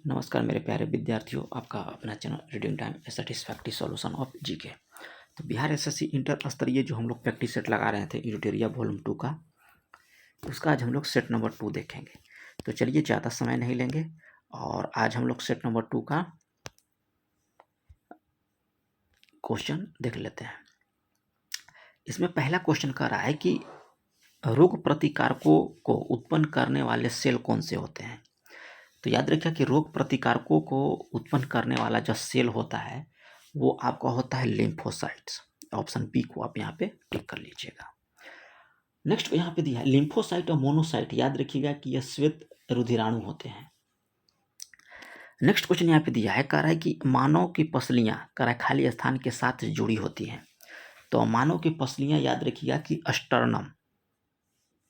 नमस्कार मेरे प्यारे विद्यार्थियों, आपका अपना channel reading time A satisfactory solution of GK. तो बिहार एसएससी इंटर स्तरीय जो हम लोग प्रैक्टिस सेट लगा रहे थे एडिटोरिया वॉल्यूम 2 का, उसका आज हम लोग सेट नंबर 2 देखेंगे। तो चलिए ज़्यादा समय नहीं लेंगे और आज हम लोग सेट नंबर 2 का क्वेश्चन देख लेते हैं। इसमें पहला क्वेश्चन कह रहा है कि रोग प्रतिकारकों को उत्पन्न करने वाले सेल कौन से होते हैं। तो याद रखिए कि रोग प्रतिकारकों को उत्पन्न करने वाला जो सेल होता है वो आपका होता है लिम्फोसाइट्स। ऑप्शन बी को आप यहाँ पे टिक कर लीजिएगा। नेक्स्ट यहाँ पे दिया है लिम्फोसाइट और मोनोसाइट। याद रखिएगा कि यह श्वेत रुधिराणु होते हैं। नेक्स्ट क्वेश्चन यहाँ पे दिया है, कह रहा है कि मानव की पसलियाँ कह रहा है खाली स्थान के साथ जुड़ी होती हैं। तो मानव की पसलियाँ याद रखिएगा कि अस्टर्नम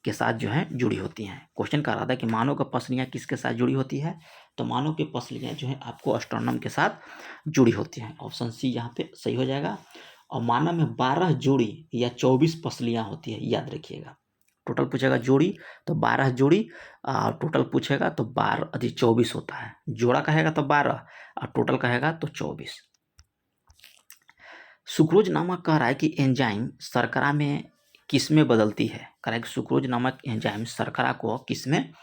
के साथ जो है जुड़ी होती हैं। क्वेश्चन कह रहा था कि मानव की पसलियाँ किसके साथ जुड़ी होती है, तो मानव की पसलियाँ जो है आपको अस्टर्नम के साथ जुड़ी होती हैं। ऑप्शन सी यहाँ पे सही हो जाएगा। और मानव में 12 जोड़ी या 24 पसलियाँ होती है, याद रखिएगा। टोटल पूछेगा जोड़ी तो 12 जोड़ी, टोटल पूछेगा तो 12 अधिक 24 होता है। जोड़ा कहेगा तो 12 और टोटल कहेगा तो 24। सुक्रोज नामक कह रहा है कि एंजाइम शर्करा में किस में बदलती है। कह रहा है कि सुक्रोज नामक एंजाइम शर्करा को किस में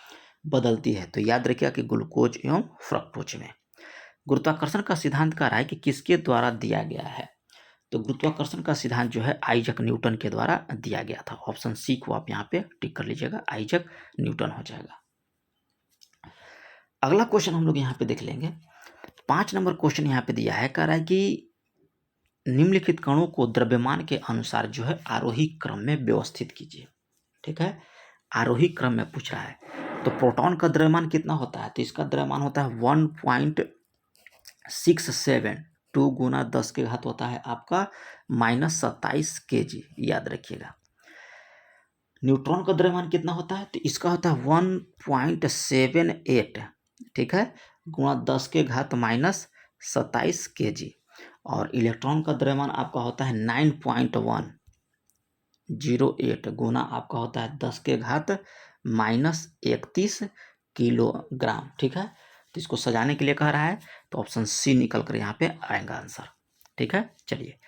बदलती है। तो याद रखिएगा कि ग्लूकोज एवं फ्रक्टोज में। गुरुत्वाकर्षण का सिद्धांत कह रहा है कि किसके द्वारा दिया गया है। तो गुरुत्वाकर्षण का सिद्धांत जो है आइजक न्यूटन के द्वारा दिया गया था। ऑप्शन सी को आप यहाँ पे टिक कर लीजिएगा, आइजक न्यूटन हो जाएगा। अगला क्वेश्चन हम लोग यहाँ पे देख लेंगे। 5 नंबर क्वेश्चन यहाँ पे दिया है, कह रहा है कि निम्नलिखित कणों को द्रव्यमान के अनुसार जो है आरोही क्रम में व्यवस्थित कीजिए। ठीक है, आरोही क्रम में पूछ रहा है। तो प्रोटॉन का द्रव्यमान कितना होता है, तो इसका द्रव्यमान होता है 1.67। 2 गुना 10 के घात होता है आपका -27 kg, याद रखिएगा। न्यूट्रॉन का द्रव्यमान कितना होता है, तो इसका होता है 1.78, ठीक है, गुणा 10 के घात -27 kg। और इलेक्ट्रॉन का द्रव्यमान आपका होता है 9.108 गुना आपका होता है 10 के घात -31 किलोग्राम। ठीक है, तो इसको सजाने के लिए कह रहा है, तो ऑप्शन सी निकल कर यहाँ पे आएगा आंसर। ठीक है, चलिए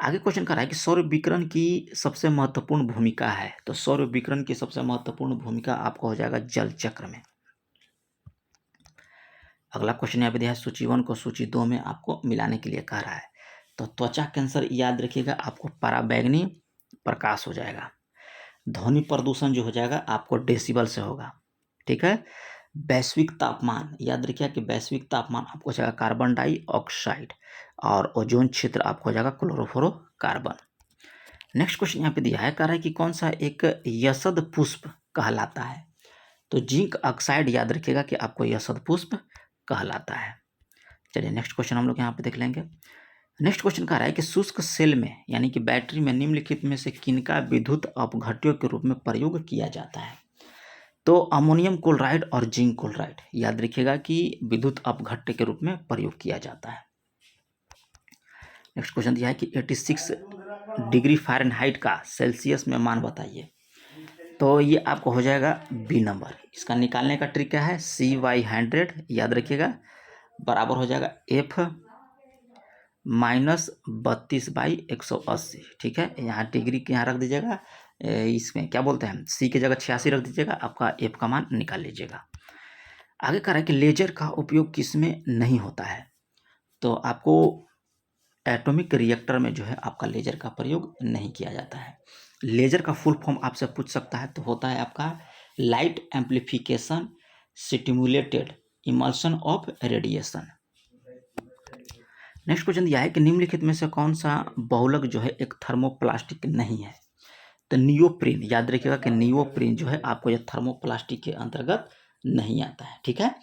आगे क्वेश्चन कर रहा है कि सौर विकिरण की सबसे महत्वपूर्ण भूमिका है। तो सौर विकिरण की सबसे महत्वपूर्ण भूमिका आपको हो जाएगा जल चक्र में। अगला क्वेश्चन यहाँ पे दिया है सूची 1 को सूची 2 में आपको मिलाने के लिए कह रहा है। तो त्वचा कैंसर याद रखिएगा आपको पराबैंगनी प्रकाश हो जाएगा। ध्वनि प्रदूषण जो हो जाएगा आपको डेसिबल से होगा। ठीक है, वैश्विक तापमान याद रखिएगा कि वैश्विक तापमान आपको हो जाएगा कार्बन डाइऑक्साइड। और ओजोन क्षेत्र आपको हो जाएगा क्लोरोफ्लोरोकार्बन। नेक्स्ट क्वेश्चन यहाँ पे दिया है, कह रहा है कि कौन सा एक यशद पुष्प कहलाता है। तो जिंक ऑक्साइड याद रखिएगा कि आपको यशद पुष्प कहलाता है। चलिए नेक्स्ट क्वेश्चन हम लोग यहाँ पे देख लेंगे। नेक्स्ट क्वेश्चन कह रहा है कि शुष्क सेल में यानी कि बैटरी में निम्नलिखित में से किनका विद्युत अपघट्यों के रूप में प्रयोग किया जाता है। तो अमोनियम क्लोराइड और जिंक क्लोराइड याद रखिएगा कि विद्युत अपघट्य के रूप में प्रयोग किया जाता है। नेक्स्ट क्वेश्चन दिया है कि 86 डिग्री फ़ारेनहाइट का सेल्सियस में मान बताइए। तो ये आपको हो जाएगा बी नंबर। इसका निकालने का ट्रिक क्या है, CY100 याद रखिएगा बराबर हो जाएगा F -32/180। ठीक है, यहाँ डिग्री के यहाँ रख दीजिएगा, इसमें क्या बोलते हैं C की जगह 86 रख दीजिएगा, आपका F का मान निकाल लीजिएगा। आगे कह रहा है कि लेजर का उपयोग किसमें नहीं होता है। तो आपको एटॉमिक रिएक्टर में जो है आपका लेजर का प्रयोग नहीं किया जाता है। लेजर का फुल फॉर्म आपसे पूछ सकता है, तो होता है आपका light amplification stimulated emulsion of radiation. Next question दिया है कि निम्नलिखित में से कौन सा बहुलक जो है एक थर्मोप्लास्टिक नहीं है। तो नियोप्रीन याद रखिएगा कि नियोप्रीन जो है आपको यह थर्मोप्लास्टिक के अंतर्गत नहीं आता है। ठीक है,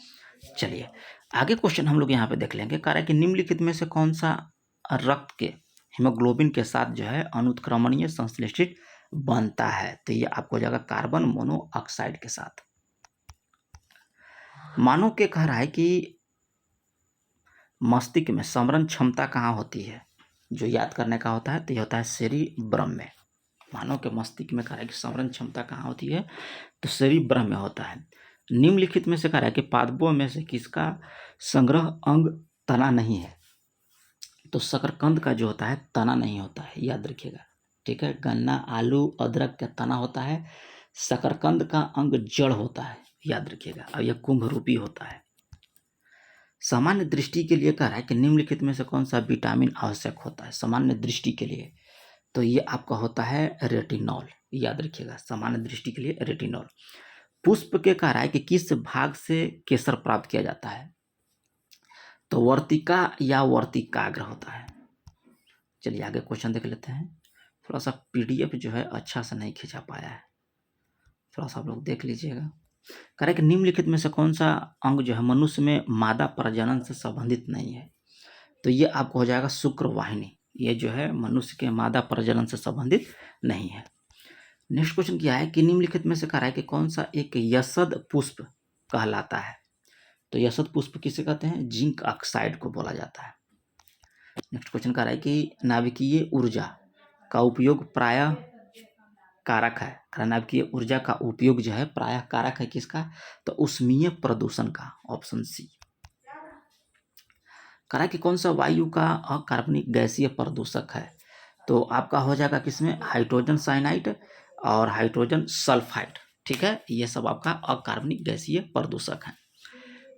चलिए आगे क्वेश्चन हम लोग यहाँ पे देख लेंगे। कह रहा है कि निम्नलिखित में से कौन सा रक्त के हीमोग्लोबिन के साथ जो है अनुत्क्रमणीय संश्लेषित बनता है। तो ये आपको हो जाएगा कार्बन मोनोऑक्साइड के साथ। मानव के कह रहा है कि मस्तिष्क में स्मरण क्षमता कहाँ होती है, जो याद करने का होता है, तो ये होता है सेरिब्रम में। मानव के मस्तिष्क में कह रहा है कि स्मरण क्षमता कहाँ होती है, तो सेरिब्रम में होता है। निम्नलिखित में से कह रहा है कि पादपों में से किसका संग्रह अंग तना नहीं है? तो शकरकंद का जो होता है तना नहीं होता है, याद रखिएगा। ठीक है, गन्ना, आलू, अदरक का तना होता है, शकरकंद का अंग जड़ होता है, याद रखिएगा, और यह कुंभ रूपी होता है। सामान्य दृष्टि के लिए कह रहा है कि निम्नलिखित में से कौन सा विटामिन आवश्यक होता है सामान्य दृष्टि के लिए? तो ये आपका होता है रेटिनॉल, याद रखिएगा, सामान्य दृष्टि के लिए रेटिनॉल। पुष्प के कह रहा है कि किस भाग से केसर प्राप्त किया जाता है? तो वर्तिका या वर्तिकाग्र होता है। चलिए आगे क्वेश्चन देख लेते हैं। थोड़ा सा पीडीएफ जो है अच्छा से नहीं खींचा पाया है, थोड़ा सा आप लोग देख लीजिएगा। कह रहा है कि निम्नलिखित में से कौन सा अंग जो है मनुष्य में मादा प्रजनन से संबंधित नहीं है? तो ये आपको हो जाएगा शुक्रवाहिनी, ये जो है मनुष्य के मादा प्रजनन से संबंधित नहीं है। नेक्स्ट क्वेश्चन क्या है कि निम्नलिखित में से कह रहा है कि कौन सा एक यशद पुष्प कहलाता है? तो यशद पुष्प किसे कहते हैं? जिंक ऑक्साइड को बोला जाता है। नेक्स्ट क्वेश्चन कह रहा है कि नाभिकीय ऊर्जा का उपयोग प्रायः कारक है। नाभिकीय ऊर्जा का उपयोग जो है प्रायः कारक है किसका? तो उष्मीय प्रदूषण का, ऑप्शन सी। कह रहा है कि कौन सा वायु का अकार्बनिक गैसीय प्रदूषक है? तो आपका हो जाएगा किसमें? हाइड्रोजन साइनाइड और हाइड्रोजन सल्फाइड। ठीक है, ये सब आपका अकार्बनिक गैसीय प्रदूषक है।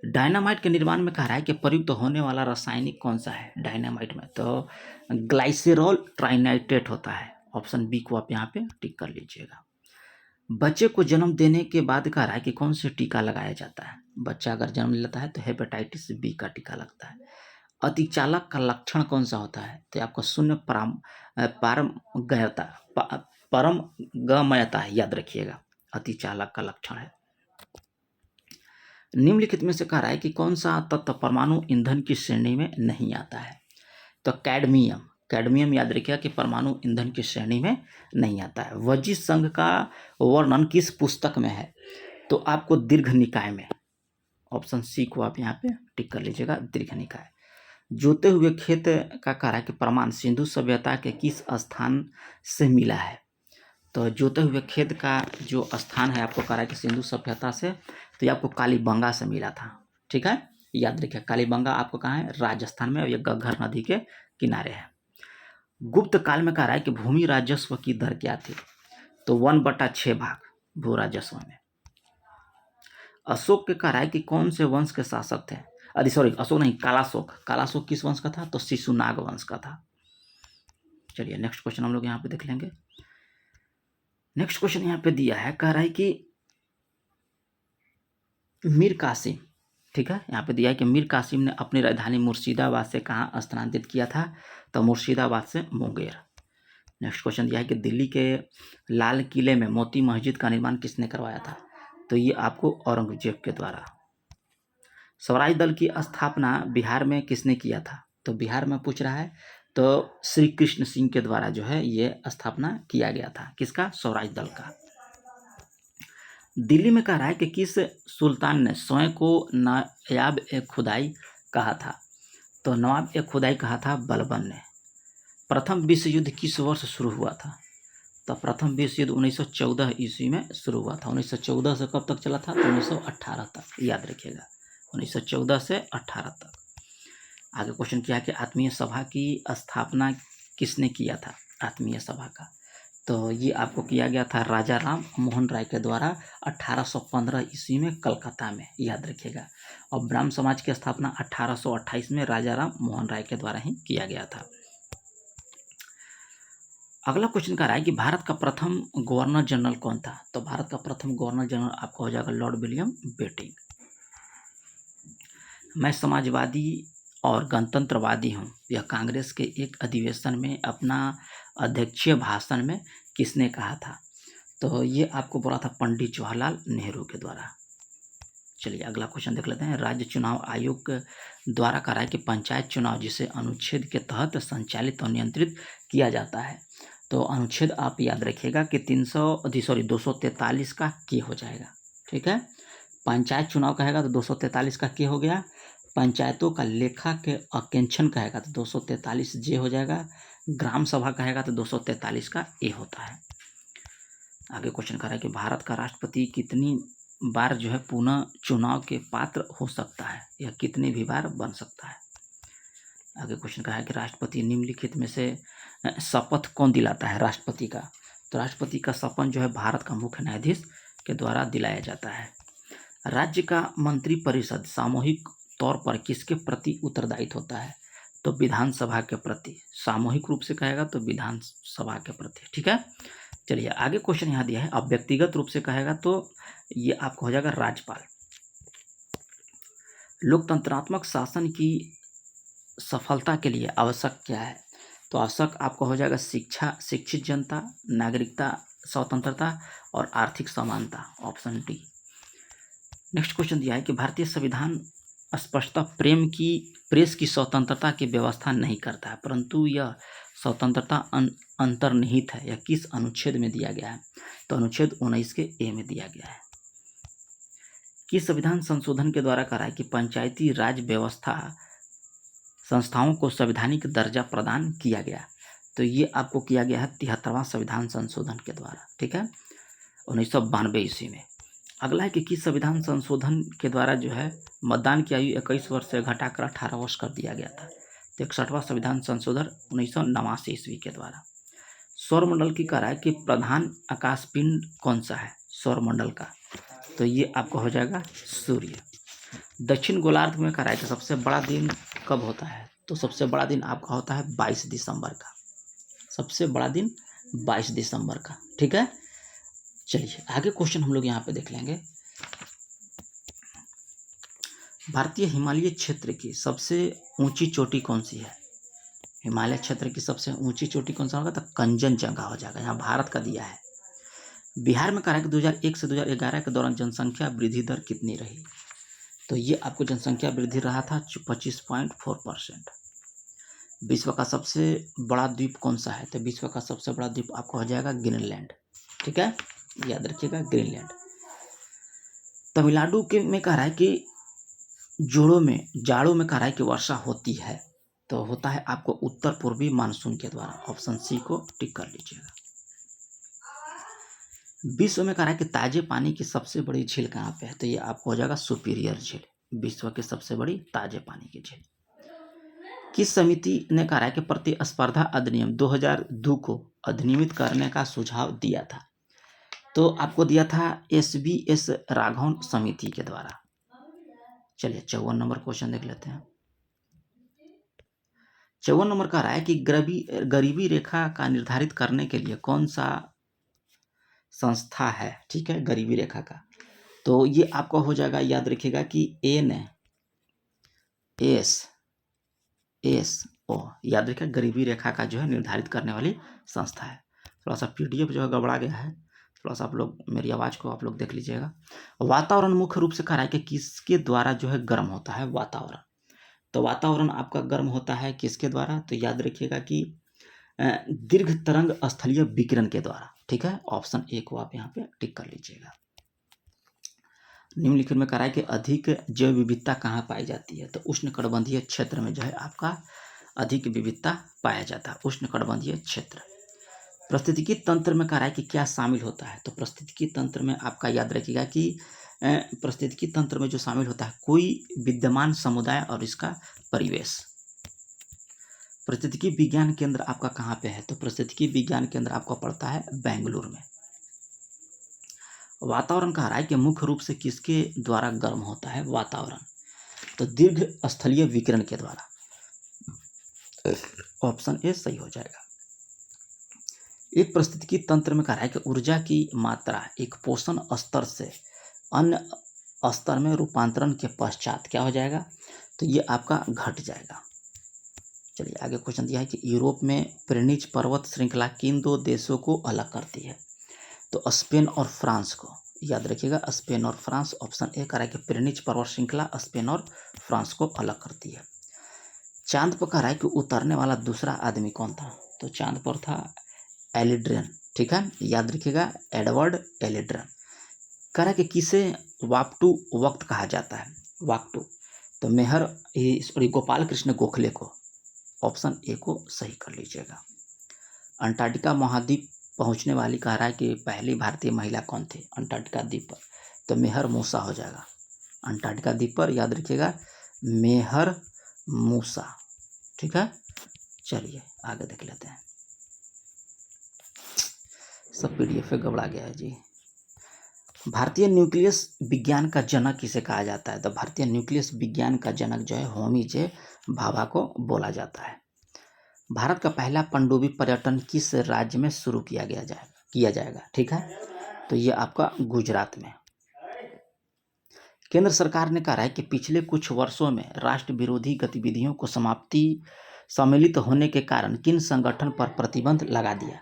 डायनामाइट के निर्माण में कह रहा है कि प्रयुक्त होने वाला रासायनिक कौन सा है डायनामाइट में? तो ग्लाइसेरॉल ट्राइनाइट्रेट होता है, ऑप्शन बी को आप यहाँ पे टिक कर लीजिएगा। बच्चे को जन्म देने के बाद कह रहा है कि कौन से टीका लगाया जाता है? बच्चा अगर जन्म लेता है तो हेपेटाइटिस बी का टीका लगता है। अतिचालक का लक्षण कौन सा होता है? तो आपका शून्य परमगमयता है, याद रखिएगा, अतिचालक का लक्षण है। निम्नलिखित में से कह रहा है कि कौन सा तत्व परमाणु ईंधन की श्रेणी में नहीं आता है? तो कैडमियम, कैडमियम याद रखिएगा कि परमाणु ईंधन की श्रेणी में नहीं आता है। वजी संघ का वर्णन किस पुस्तक में है? तो आपको दीर्घ निकाय में, ऑप्शन सी को आप यहाँ पे टिक कर लीजिएगा, दीर्घ निकाय। जोते हुए खेत का कह रहा है कि प्रमाण सिंधु सभ्यता के किस स्थान से मिला है? तो जोते हुए खेत का जो स्थान है आपको कह रहा है कि सिंधु सभ्यता से, तो ये आपको कालीबंगा से मिला था। ठीक है, याद रखिए, कालीबंगा आपको कहाँ है? राजस्थान में, और ये घग्गर नदी के किनारे है। गुप्त काल में कह रहा है कि भूमि राजस्व की दर क्या थी? तो 1/6 भाग भू राजस्व में। अशोक के कह रहा है कि कौन से वंश के शासक थे? अरे सॉरी, अशोक नहीं, कालाशोक। कालाशोक किस वंश का था? तो शिशुनाग वंश का था। चलिए नेक्स्ट क्वेश्चन हम लोग यहाँ पे देख लेंगे। नेक्स्ट क्वेश्चन यहाँ पे दिया है, कह रहा है कि मीर कासिम, ठीक है, यहाँ पे दिया है कि मीर कासिम ने अपनी राजधानी मुर्शिदाबाद से कहाँ स्थानांतरित किया था? तो मुर्शिदाबाद से मुंगेर। नेक्स्ट क्वेश्चन दिया है कि दिल्ली के लाल किले में मोती मस्जिद का निर्माण किसने करवाया था? तो ये आपको औरंगजेब के द्वारा। स्वराज दल की स्थापना बिहार में किसने किया था? तो बिहार में पूछ रहा है, तो श्री कृष्ण सिंह के द्वारा जो है ये स्थापना किया गया था। किसका? स्वराज दल का। दिल्ली में कह रहा है कि किस सुल्तान ने स्वयं को नायाब ए खुदाई कहा था? तो नवाब ए खुदाई कहा था बलबन ने। प्रथम विश्व युद्ध किस वर्ष शुरू हुआ था? तो प्रथम विश्व युद्ध 1914 ईस्वी में शुरू हुआ था। 1914 से कब तक चला था? 1918 तक, याद रखिएगा, 1914 से 18 तक। आगे क्वेश्चन क्या है कि आत्मीय सभा की स्थापना किसने किया था? आत्मीय सभा का, तो ये आपको किया गया था राजा राम मोहन राय के द्वारा 1815 ईस्वी में कलकत्ता में, याद रखिएगा। और ब्राह्म समाज की स्थापना 1828 में राजा राम मोहन राय के द्वारा ही किया गया था। अगला क्वेश्चन कह रहा है कि भारत का प्रथम गवर्नर जनरल कौन था? तो भारत का प्रथम गवर्नर जनरल आपका हो जाएगा लॉर्ड विलियम बेटिंग। मैं समाजवादी और गणतंत्रवादी हूँ, यह कांग्रेस के एक अधिवेशन में अपना अध्यक्षीय भाषण में किसने कहा था? तो ये आपको बोला था पंडित जवाहरलाल नेहरू के द्वारा। चलिए अगला क्वेश्चन देख लेते हैं। राज्य चुनाव आयोग द्वारा कहा है कि पंचायत चुनाव जिसे अनुच्छेद के तहत संचालित और नियंत्रित किया जाता है, तो अनुच्छेद आप याद रखिएगा कि 243 का के हो जाएगा। ठीक है, पंचायत चुनाव कहेगा तो 243 का के हो गया। पंचायतों का लेखा के अकेंक्षण कहेगा तो 243 जे हो जाएगा। ग्राम सभा कहेगा तो 243 का ए होता है। आगे क्वेश्चन कर रहा है कि भारत का राष्ट्रपति कितनी बार जो है पुनः चुनाव के पात्र हो सकता है, यह कितनी भी बार बन सकता है। आगे क्वेश्चन कहा है कि राष्ट्रपति निम्नलिखित में से शपथ कौन दिलाता है राष्ट्रपति का। तो राष्ट्रपति का शपथ जो है भारत का मुख्य न्यायाधीश के द्वारा दिलाया जाता है। राज्य का मंत्रिपरिषद सामूहिक तौर पर किसके प्रति उत्तरदायित्व होता है। तो विधानसभा के प्रति। सामूहिक रूप से कहेगा तो विधानसभा के प्रति। ठीक है, चलिए आगे क्वेश्चन यहाँ दिया है। अब व्यक्तिगत रूप से कहेगा तो ये आपका हो जाएगा राज्यपाल। लोकतंत्रात्मक शासन की सफलता के लिए आवश्यक क्या है। तो आवश्यक आपका हो जाएगा शिक्षा, शिक्षित जनता, नागरिकता, स्वतंत्रता और आर्थिक समानता, ऑप्शन डी। नेक्स्ट क्वेश्चन दिया है कि भारतीय संविधान स्पष्टतः प्रेस की स्वतंत्रता की व्यवस्था नहीं करता है, परंतु यह स्वतंत्रता अंतर्निहित है। यह किस अनुच्छेद में दिया गया है। तो अनुच्छेद 19 के ए में दिया गया है। किस संविधान संशोधन के द्वारा करा है कि पंचायती राज व्यवस्था संस्थाओं को संवैधानिक दर्जा प्रदान किया गया। तो ये आपको किया गया है 73वां संविधान संशोधन के द्वारा। ठीक है, 1992 ईस्वी में। अगला है कि किस संविधान संशोधन के द्वारा जो है मतदान की आयु 21 वर्ष से घटाकर 18 वर्ष कर दिया गया था। तो 61वां संविधान संशोधन 1989 ईस्वी के द्वारा। सौरमंडल की कहा है कि प्रधान आकाशपिंड कौन सा है सौरमंडल का। तो ये आपका हो जाएगा सूर्य। दक्षिण गोलार्ध में कहा है कि सबसे बड़ा दिन कब होता है। तो सबसे बड़ा दिन आपका होता है 22 दिसंबर का। सबसे बड़ा दिन 22 दिसंबर का। ठीक है, चलिए आगे क्वेश्चन हम लोग यहाँ पे देख लेंगे। भारतीय हिमालय क्षेत्र की सबसे ऊंची चोटी कौन सी है। हिमालय क्षेत्र की सबसे ऊंची चोटी कौन सा होगा। तो कंचनजंगा हो जाएगा। यहाँ भारत का दिया है। बिहार में कहा है कि 2001 से 2011 के दौरान जनसंख्या वृद्धि दर कितनी रही। तो ये आपको जनसंख्या वृद्धि रहा था 25.4%। विश्व का सबसे बड़ा द्वीप कौन सा है। तो विश्व का सबसे बड़ा द्वीप आपको हो जाएगा ग्रीनलैंड। ठीक है, याद रखिएगा ग्रीनलैंड। तमिलनाडु के में कह रहा है कि जाड़ों में कह रहा है कि वर्षा होती है। तो होता है आपको उत्तर पूर्वी मानसून के द्वारा। ऑप्शन सी को टिक कर लीजिएगा। विश्व में कह रहा है कि ताजे पानी की सबसे बड़ी झील कहाँ पे है। तो ये आपको हो जाएगा सुपीरियर झील। विश्व की सबसे बड़ी ताजे पानी की झील। किस समिति ने कहा है कि प्रतिस्पर्धा अधिनियम 2002 को अधिनियमित करने का सुझाव दिया था। तो आपको दिया था SBS राघवन समिति के द्वारा। चलिए 54 नंबर क्वेश्चन देख लेते हैं। 54 नंबर कह रहा है कि गरीबी रेखा का निर्धारित करने के लिए कौन सा संस्था है। ठीक है, गरीबी रेखा का। तो ये आपका हो जाएगा, याद रखिएगा कि NASO, याद रखिएगा गरीबी रेखा का जो है निर्धारित करने वाली संस्था है। थोड़ा सा PDF जो है गड़बड़ा गया है, थोड़ा सा आप लोग मेरी आवाज़ को आप लोग देख लीजिएगा। वातावरण मुख्य रूप से कह रहा है कि किसके द्वारा जो है गर्म होता है वातावरण। तो वातावरण आपका गर्म होता है किसके द्वारा। तो याद रखिएगा कि दीर्घ तरंग स्थलीय विकिरण के द्वारा। ठीक है, ऑप्शन ए को आप यहाँ पे टिक कर लीजिएगा। निम्नलिखित में कह रहा है कि अधिक जैव विविधता कहाँ पाई जाती है। तो उष्णकटिबंधीय क्षेत्र में जो है आपका अधिक विविधता पाया जाता है, उष्णकटिबंधीय क्षेत्र। पारिस्थितिकी तंत्र में कह रहा है कि क्या शामिल होता है। तो पारिस्थितिकी तंत्र में आपका याद रखिएगा कि पारिस्थितिकी तंत्र में जो शामिल होता है कोई विद्यमान समुदाय और इसका परिवेश। पारिस्थितिकी विज्ञान केंद्र आपका कहाँ पे है। तो पारिस्थितिकी विज्ञान केंद्र आपका पड़ता है बेंगलुरु में। वातावरण कह रहा है कि मुख्य रूप से किसके द्वारा गर्म होता है वातावरण। तो दीर्घ स्थलीय विकिरण के द्वारा। ऑप्शन ए सही हो जाएगा। एक पारिस्थितिकी तंत्र में कह रहा है कि ऊर्जा की मात्रा एक पोषण स्तर से अन्य स्तर में रूपांतरण के पश्चात क्या हो जाएगा। तो ये आपका घट जाएगा। चलिए आगे क्वेश्चन दिया है कि यूरोप में प्रीनिज पर्वत श्रृंखला किन दो देशों को अलग करती है। तो स्पेन और फ्रांस को। याद रखिएगा स्पेन और फ्रांस। ऑप्शन ए कह रहा है कि प्रीनिज पर्वत श्रृंखला स्पेन और फ्रांस को अलग करती है। चांद पर कह रहा है कि उतरने वाला दूसरा आदमी कौन था। तो चांद पर था एलिड्रेन। ठीक है, याद रखिएगा एडवर्ड एलिड्रेन। कह रहा है कि किसे वापटू वक्त कहा जाता है। वापटू। तो मेहर गोपाल कृष्ण गोखले को। ऑप्शन ए को सही कर लीजिएगा। अंटार्कटिका महाद्वीप पहुंचने वाली कह रहा है कि पहली भारतीय महिला कौन थी अंटार्कटिका द्वीप पर। तो मेहर मूसा हो जाएगा। अंटार्कटिका द्वीप पर याद रखिएगा मेहर मूसा। ठीक है, चलिए आगे देख लेते हैं। सब पीडीएफ गड़बड़ा गया है जी। भारतीय न्यूक्लियस विज्ञान का जनक किसे कहा जाता है? तो भारतीय न्यूक्लियस विज्ञान का जनक जो है होमी जे भाभा को बोला जाता है। भारत का पहला पनडुब्बी पर्यटन किस राज्य में शुरू किया जाएगा? ठीक है, तो ये आपका गुजरात में। केंद्र सरकार ने कहा है कि पिछले कुछ वर्षों में राष्ट्र विरोधी गतिविधियों को सम्मिलित होने के कारण किन संगठन पर प्रतिबंध लगा दिया?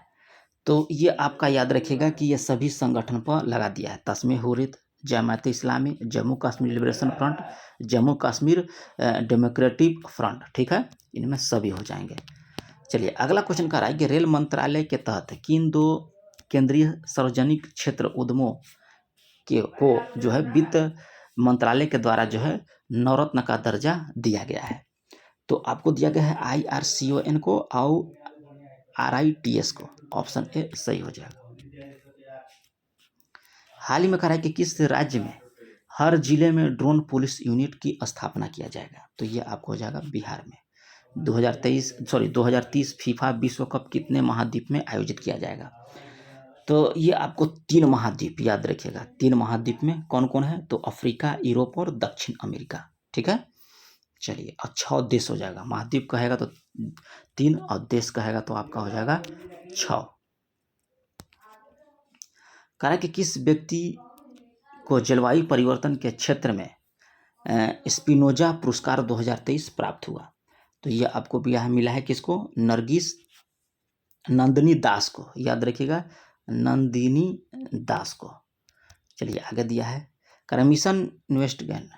तो ये आपका याद रखिएगा कि ये सभी संगठन पर लगा दिया है। तस्मीर-हुर्रियत, Jamaat Islami, Jammu Kashmir liberation front, Jammu Kashmir democratic front. ठीक है, इनमें सभी हो जाएंगे। चलिए अगला क्वेश्चन कह रहा है कि रेल मंत्रालय के तहत किन 2 केंद्रीय सार्वजनिक क्षेत्र उद्यमों को जो है वित्त मंत्रालय के द्वारा जो है नवरत्न का दर्जा दिया गया है? तो आपको दिया गया है IRCON को और RITES को। ऑप्शन ए सही हो जाएगा। हाल ही में कह रहा है कि किस राज्य में हर जिले में ड्रोन पुलिस यूनिट की स्थापना किया जाएगा? तो ये आपको हो जाएगा बिहार में। 2030 फीफा विश्व कप कितने महाद्वीप में आयोजित किया जाएगा? तो ये आपको 3 महाद्वीप याद रखिएगा। 3 महाद्वीप में कौन कौन है? तो अफ्रीका, यूरोप और दक्षिण अमेरिका। ठीक है, चलिए 6 देश हो जाएगा। महाद्वीप कहेगा तो 3 और देश कहेगा तो आपका हो जाएगा 6। कह रहा है कि किस व्यक्ति को जलवायु परिवर्तन के क्षेत्र में स्पिनोजा पुरस्कार 2023 प्राप्त हुआ? तो ये आपको भी यहाँ मिला है किसको? नंदिनी दास को। याद रखिएगा नंदिनी दास को। चलिए आगे दिया है मिशन इन्वेस्टगैन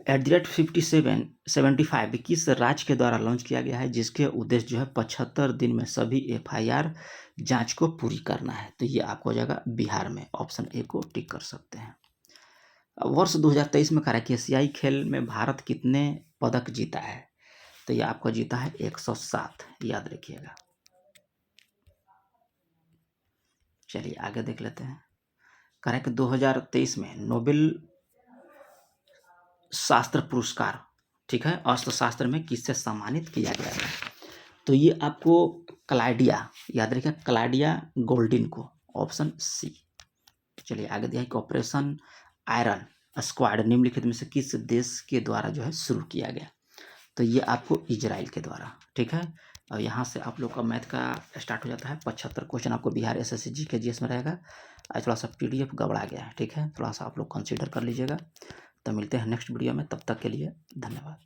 @5775 किस राज्य के द्वारा लॉन्च किया गया है, जिसके उद्देश्य जो है 75 दिन में सभी FIR जांच को पूरी करना है? तो ये आपको हो जाएगा बिहार में। ऑप्शन ए को टिक कर सकते हैं। वर्ष 2023 में कहा कि एशियाई खेल में भारत कितने पदक जीता है? तो ये आपको जीता है 107। याद रखिएगा। चलिए आगे देख लेते हैं। कह रहा है कि 2023 में नोबेल शास्त्र पुरस्कार, ठीक है, अर्थशास्त्र में किससे सम्मानित किया गया है? तो ये आपको क्लाउडिया, याद रखिए क्लाउडिया गोल्डिन को। Option C. चलिए आगे दिया है कि ऑपरेशन आयरन स्क्वाड निम्नलिखित में से किस देश के द्वारा जो है शुरू किया गया? तो ये आपको इजराइल के द्वारा। ठीक है, और यहाँ से आप लोग का मैथ का स्टार्ट हो जाता है। 75 क्वेश्चन आपको बिहार SSC GK GS में रहेगा। आज थोड़ा सा PDF गड़बड़ा गया है। ठीक है, थोड़ा सा आप लोग कंसीडर कर लीजिएगा। तो मिलते हैं नेक्स्ट वीडियो में, तब तक के लिए धन्यवाद।